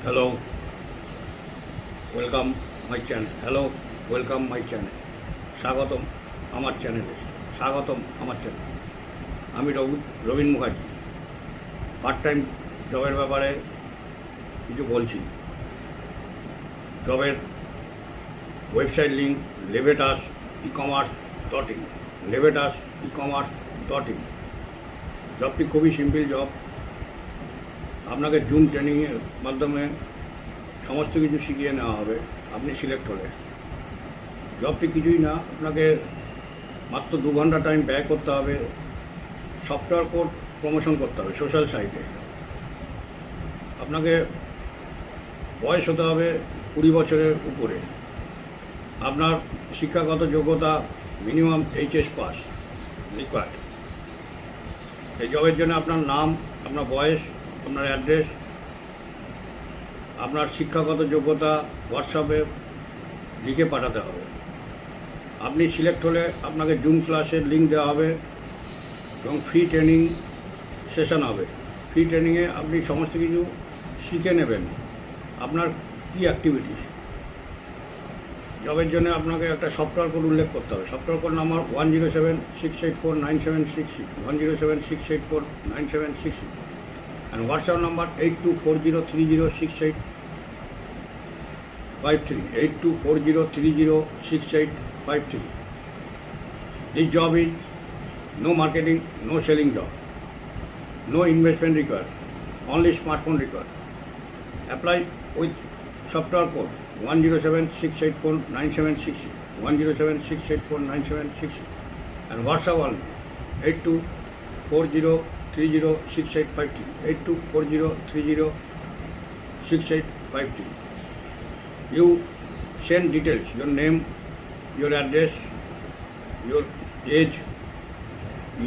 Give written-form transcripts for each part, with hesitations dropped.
Hello, welcome my channel. Hello, welcome my channel. স্বাগতম আমার চ্যানেলে। স্বাগতম আমার চ্যানেল। আমি রবীন মুখার্জি। পার্ট টাইম জবের ব্যাপারে কিছু বলছি। জবের ওয়েবসাইট লিঙ্ক levitas.ecommerce.in levitas.ecommerce.in। জবটি খুবই সিম্পল জব। আপনাকে জুম ট্রেনিংয়ের মাধ্যমে সমস্ত কিছু শিখিয়ে নেওয়া হবে। আপনি সিলেক্ট হলে জবটি কিছুই না, আপনাকে মাত্র 2 ঘন্টা টাইম ব্যয় করতে হবে। সফটওয়্যার কোড প্রমোশন করতে হবে সোশ্যাল সাইটে। আপনাকে বয়স হতে হবে 20 বছরের উপরে। আপনার শিক্ষাগত যোগ্যতা মিনিমাম HS পাস রিকোয়ার্ড। এই জবের জন্য আপনার নাম, আপনার বয়স, আপনার অ্যাড্রেস, আপনার শিক্ষাগত যোগ্যতা হোয়াটসঅ্যাপে লিখে পাঠাতে হবে। আপনি সিলেক্ট হলে আপনাকে জুম ক্লাসের লিঙ্ক দেওয়া হবে এবং ফ্রি ট্রেনিং সেশন হবে। ফ্রি ট্রেনিংয়ে আপনি সমস্ত কিছু শিখে নেবেন। আপনার কী অ্যাক্টিভিটি। জবের জন্য আপনাকে একটা সফটওয়্যার কোড উল্লেখ করতে হবে। Software code number 1076849766 1076849766 and WhatsApp number 8240306853 8240306853. This job is no marketing, no selling job, no investment required, only smartphone required. Apply with software code 1076849766 1076849766 and WhatsApp only 8240306853 8240306853. You send details, your name, your address, your age,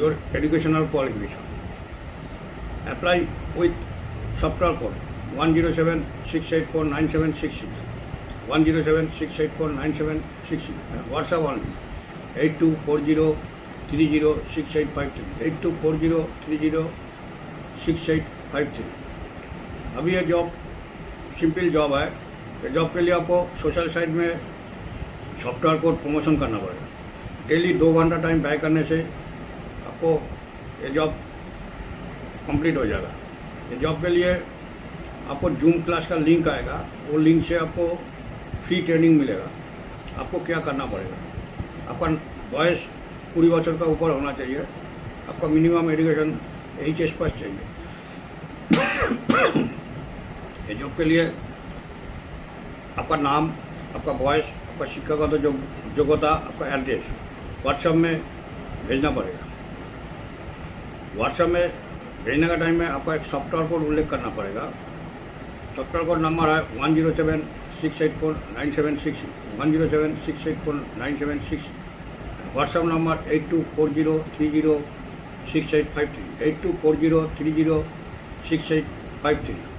your educational qualification. Apply with software code 1076849766 1076849766 and WhatsApp only 8240306853 8240306853. अभी ये job simple job है। ये job के लिए आपको social site में software code promotion करना पड़ेगा। डेली 2 घंटा टाइम व्यय करने से आपको ये जॉब कंप्लीट हो जाएगा। ये जॉब के लिए आपको जूम क्लास का लिंक आएगा। वो लिंक से आपको फ्री ट्रेनिंग मिलेगा। आपको क्या करना पड़ेगा, आपका बॉयस 20 बच्चों का ऊपर होना चाहिए। आपका मिनिमम एजुकेशन HS पास चाहिए। ये जॉब के लिए आपका नाम, आपका बॉयस, आपका शिक्षागत योग्यता, आपका एड्रेस व्हाट्सएप में भेजना पड़ेगा। व्हाट्सएप में भेजने का टाइम में आपका एक सॉफ्टवेयर कोड उल्लेख करना पड़ेगा। सॉफ्टवेयर कोड नंबर है 1076849766 1076849766। WhatsApp number 8240306853 8240306853।